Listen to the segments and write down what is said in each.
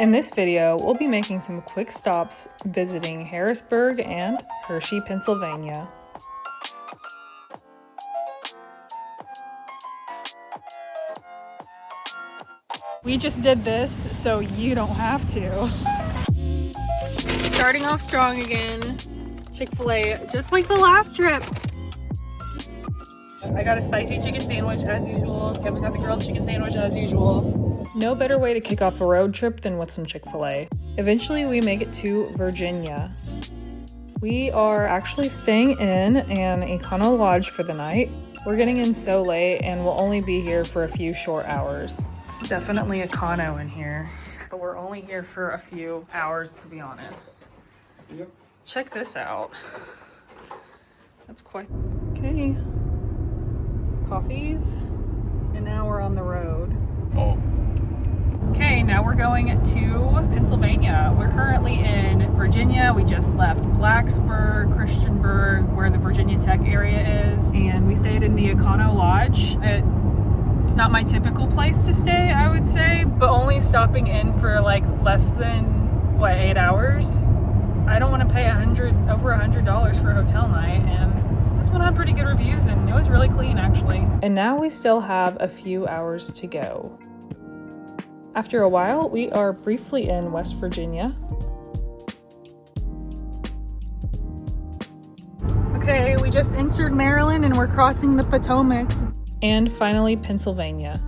In this video, we'll be making some quick stops visiting Harrisburg and Hershey, Pennsylvania. We just did this, so you don't have to. Starting off strong again. Chick-fil-A, just like the last trip. I got a spicy chicken sandwich as usual. Kevin got the grilled chicken sandwich as usual. No better way to kick off a road trip than with some Chick-fil-A. Eventually we make it to Virginia. We are actually staying in an Econo Lodge for the night. We're getting in so late and we'll only be here for a few short hours. It's definitely Econo in here, but we're only here for a few hours to be honest. Yep. Check this out. That's quite okay. Coffees, and now we're on the road. Oh. Okay, now we're going to Pennsylvania. We're currently in Virginia. We just left Blacksburg, Christiansburg, where the Virginia Tech area is, and we stayed in the Econo Lodge. It's not my typical place to stay, I would say, but only stopping in for like less than, what, 8 hours? I don't want to pay over $100 for a hotel night, and this one had pretty good reviews and it was really clean actually. And now we still have a few hours to go. After a while, we are briefly in West Virginia. Okay, we just entered Maryland and we're crossing the Potomac. And finally, Pennsylvania.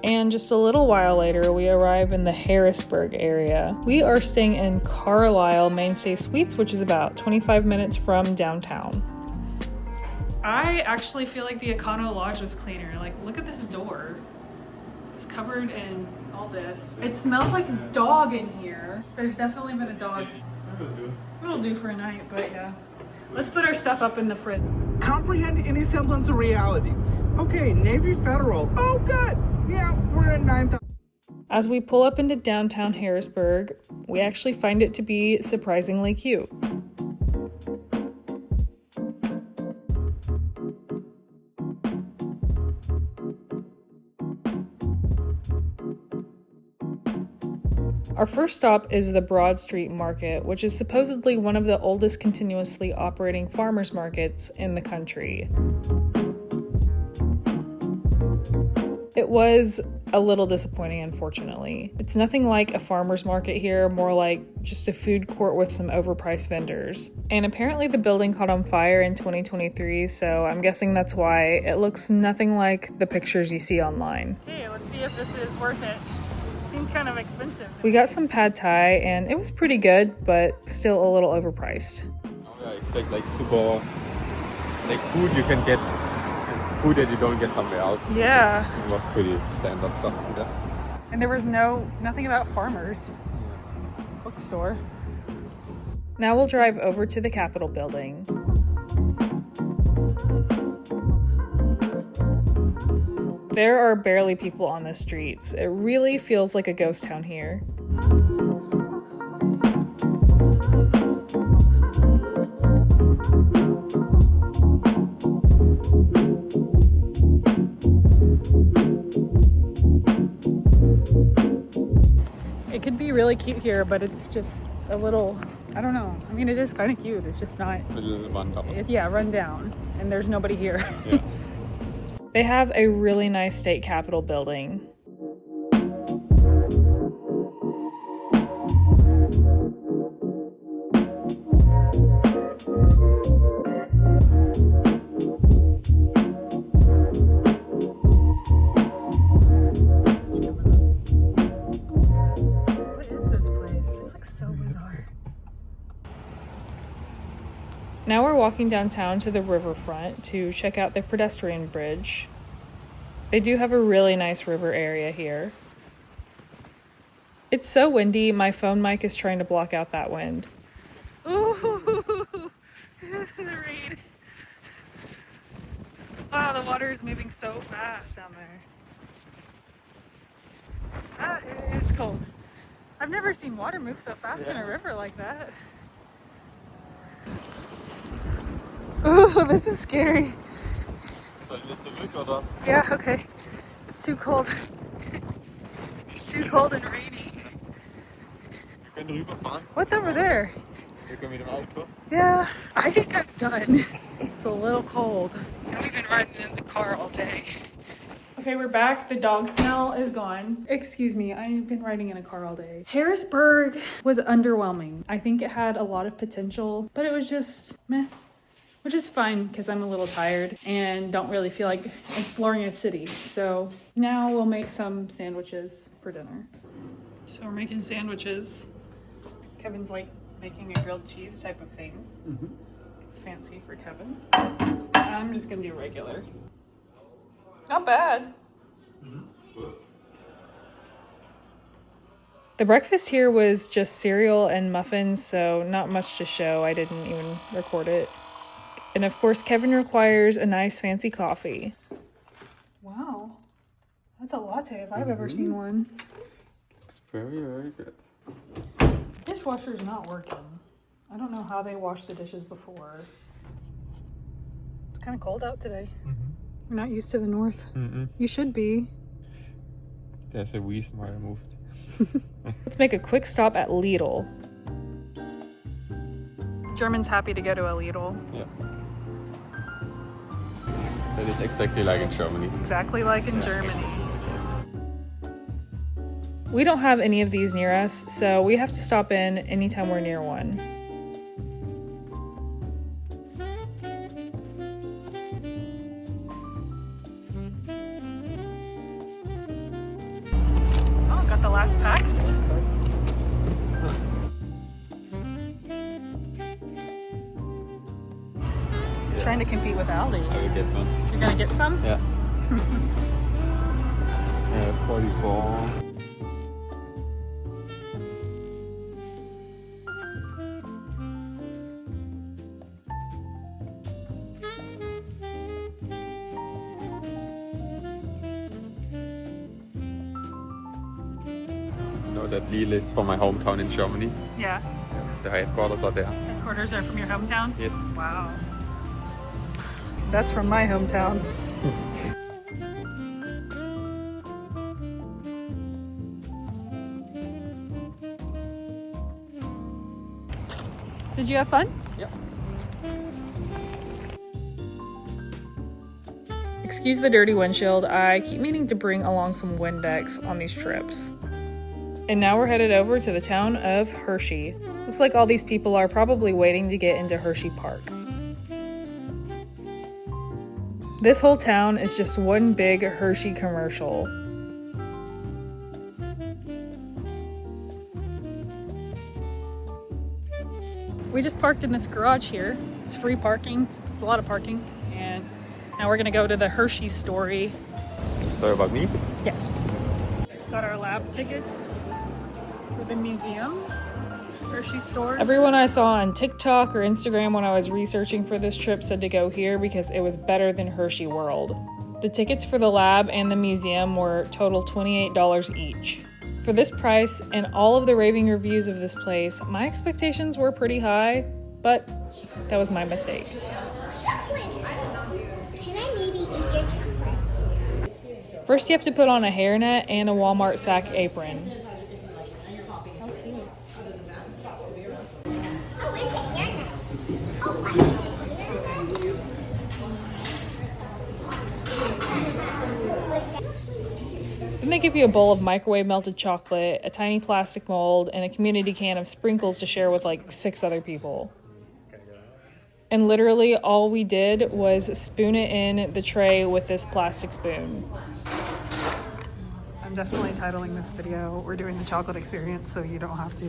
And just a little while later, we arrive in the Harrisburg area. We are staying in Carlisle MainStay Suites, which is about 25 minutes from downtown. I actually feel like the Econo Lodge was cleaner. Like, look at this door. It's covered in all this. It smells like dog in here. There's definitely been a dog. It'll do for a night, but yeah. Let's put our stuff up in the fridge. Comprehend any semblance of reality. Okay, Navy Federal. Oh, good. Yeah, we're at 9,000. As we pull up into downtown Harrisburg, we actually find it to be surprisingly cute. Our first stop is the Broadstreet Market, which is supposedly one of the oldest continuously operating farmers markets in the country. It was a little disappointing, unfortunately. It's nothing like a farmer's market here, more like just a food court with some overpriced vendors. And apparently the building caught on fire in 2023, so I'm guessing that's why it looks nothing like the pictures you see online. Okay, let's see if this is worth it. Seems kind of expensive. We got some pad thai and it was pretty good, but still a little overpriced. I expect like super, like food you can get. Food that you don't get somewhere else. Yeah. It was pretty standard stuff. Yeah. And there was nothing about farmers. Bookstore. Now we'll drive over to the Capitol building. There are barely people on the streets. It really feels like a ghost town here. It could be really cute here, but it's just a little, I don't know. I mean, it is kind of cute. It's just not, A little run down. yeah, run down. And there's nobody here. Yeah. They have a really nice state capitol building. Now we're walking downtown to the riverfront to check out the pedestrian bridge. They do have a really nice river area here. It's so windy, my phone mic is trying to block out that wind. Ooh, the rain. Wow, the water is moving so fast down there. That is cold. I've never seen water move so fast in a river like that. Oh, this is scary. Sollen wir zurück oder? Yeah, okay. It's too cold. It's too cold and rainy. Wir können rüberfahren. What's over there? Wir können mit dem Auto. Yeah, I think I'm done. It's a little cold. And we've been riding in the car all day. Okay, we're back. The dog smell is gone. Excuse me, I've been riding in a car all day. Harrisburg was underwhelming. I think it had a lot of potential, but it was just meh. Which is fine because I'm a little tired and don't really feel like exploring a city. So now we'll make some sandwiches for dinner. So we're making sandwiches. Kevin's like making a grilled cheese type of thing. It's fancy for Kevin. I'm just gonna do regular. Not bad. The breakfast here was just cereal and muffins, so not much to show. I didn't even record it. And of course, Kevin requires a nice fancy coffee. Wow, that's a latte if I've ever seen one. It's very, very good. Dishwasher's not working. I don't know how they washed the dishes before. It's kind of cold out today. We're not used to the north. You should be. There's a reason why I moved. Let's make a quick stop at Lidl. The German's happy to go to a Lidl. Yeah. That is exactly like in Germany. Exactly like in Germany. We don't have any of these near us, so we have to stop in anytime we're near one. Oh, got the last packs. Trying to compete with Aldi. I will get one. You're gonna get some? Yeah. 44. You know that Lidl is from my hometown in Germany. Yeah. The headquarters are there. Headquarters are from your hometown? Yes. Wow. That's from my hometown. Did you have fun? Yeah. Excuse the dirty windshield. I keep meaning to bring along some Windex on these trips. And now we're headed over to the town of Hershey. Looks like all these people are probably waiting to get into Hershey Park. This whole town is just one big Hershey commercial. We just parked in this garage here. It's free parking. It's a lot of parking. And now we're gonna go to the Hershey Story. Story about me? Yes. Just got our lab tickets for the museum. Hershey Story. Everyone I saw on TikTok or Instagram when I was researching for this trip said to go here because it was better than Hershey World. The tickets for the lab and the museum were total $28 each. For this price and all of the raving reviews of this place, my expectations were pretty high, but that was my mistake. Chocolate. Can I maybe eat your chocolate? First, you have to put on a hairnet and a Walmart sack apron. Oh, is it hairnet? Oh, wow. Then they give you a bowl of microwave melted chocolate, a tiny plastic mold, and a community can of sprinkles to share with like 6 other people. And literally all we did was spoon it in the tray with this plastic spoon. I'm definitely titling this video, "We're doing the chocolate experience so you don't have to."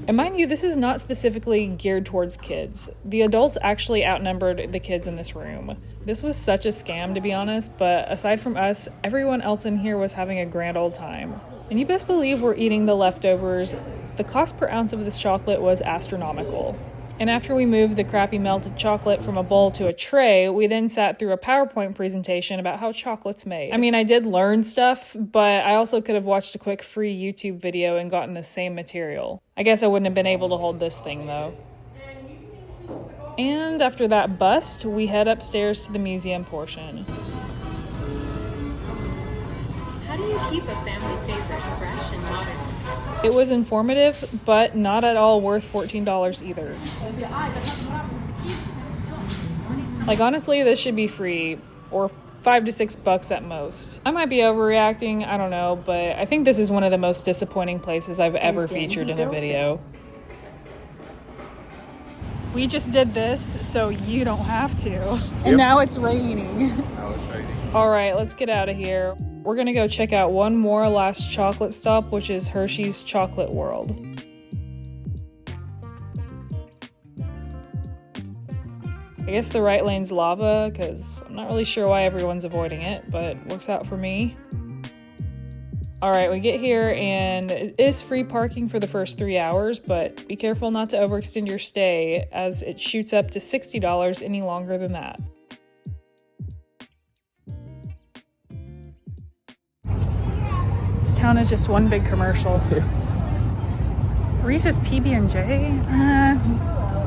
And mind you, this is not specifically geared towards kids. The adults actually outnumbered the kids in this room. This was such a scam, to be honest, but aside from us, everyone else in here was having a grand old time. And you best believe we're eating the leftovers. The cost per ounce of this chocolate was astronomical. And after we moved the crappy melted chocolate from a bowl to a tray, we then sat through a PowerPoint presentation about how chocolate's made. I mean, I did learn stuff, but I also could have watched a quick free YouTube video and gotten the same material. I guess I wouldn't have been able to hold this thing, though. And after that bust, we head upstairs to the museum portion. How do you keep a family favorite fresh and modern? It was informative, but not at all worth $14 either. Like, honestly, this should be free, or $5 to $6 at most. I might be overreacting, I don't know, but I think this is one of the most disappointing places I've ever featured in a video. We just did this, so you don't have to. And now it's raining. All right, let's get out of here. We're gonna go check out one more last chocolate stop, which is Hershey's Chocolate World. I guess the right lane's lava, because I'm not really sure why everyone's avoiding it, but it works out for me. Alright, we get here and it is free parking for the first 3 hours, but be careful not to overextend your stay as it shoots up to $60 any longer than that. This town is just one big commercial. Reese's PB&J?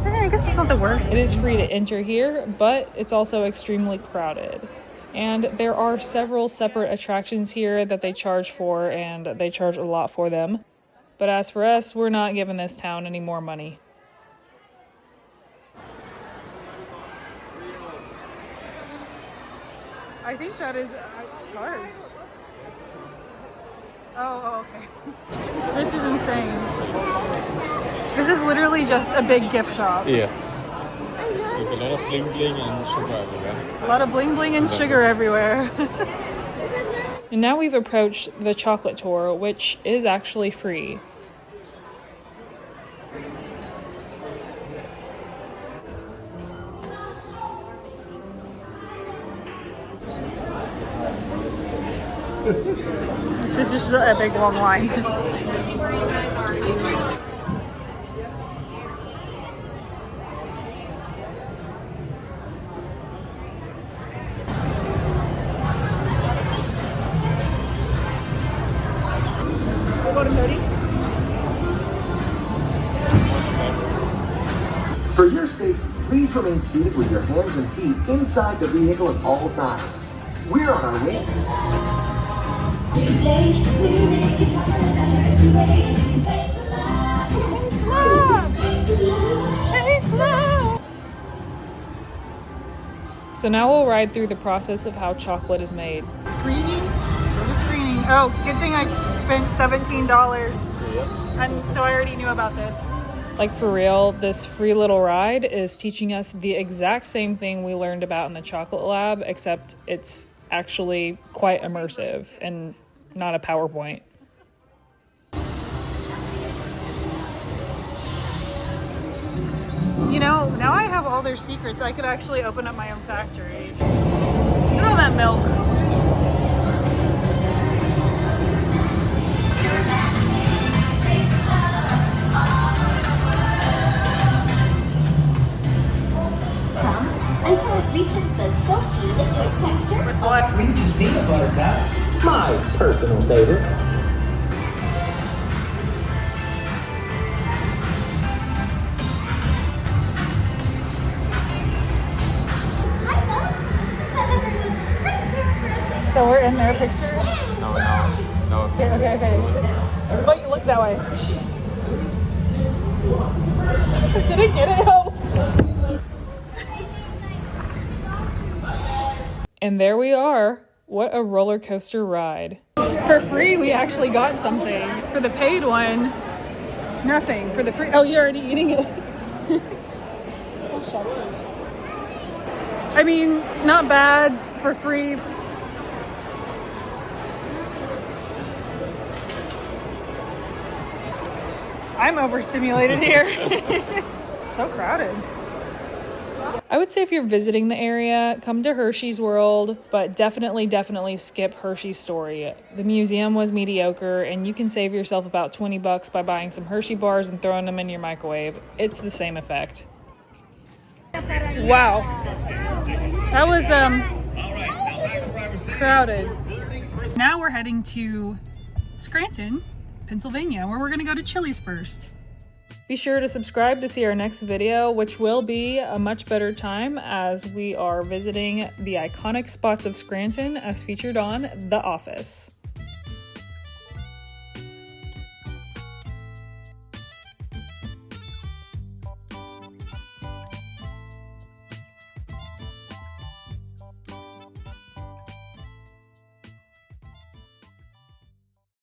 I guess it's not the worst. It is free to enter here, but it's also extremely crowded. And there are several separate attractions here that they charge for, and they charge a lot for them. But as for us, we're not giving this town any more money. I think that is charged. Oh, okay. This is insane. This is literally just a big gift shop. Yes. There's a lot of bling bling and sugar everywhere. A lot of bling bling and sugar everywhere. And now we've approached the chocolate tour, which is actually free. This is just a big long line. For your safety, please remain seated with your hands and feet inside the vehicle at all times. We're on our way. So now we'll ride through the process of how chocolate is made. Screening? Go to screening. Oh, good thing I spent $17. Yep. And so I already knew about this. Like, for real, this free little ride is teaching us the exact same thing we learned about in the chocolate lab, except it's actually quite immersive and not a PowerPoint. You know, now I have all their secrets. I could actually open up my own factory. Look at all that milk. Until it reaches the silky liquid texture. With what? Reese's peanut butter cups, my personal favorite. Hi, folks. Let's have everyone right here for a picture. So we're in their picture? No. Okay. Wait, look that way. Did it get it? Oh. And there we are. What a roller coaster ride. For free, we actually got something. For the paid one, nothing. For the free, oh, you're already eating it. Oh, shucks. I mean, not bad for free. I'm overstimulated here. So crowded. I would say if you're visiting the area, come to Hershey's World, but definitely skip Hershey Story. The museum was mediocre, and you can save yourself about $20 by buying some Hershey bars and throwing them in your microwave. It's the same effect. Wow. That was crowded. Now we're heading to Scranton, Pennsylvania, where we're gonna go to Chili's first. Be sure to subscribe to see our next video, which will be a much better time as we are visiting the iconic spots of Scranton as featured on The Office.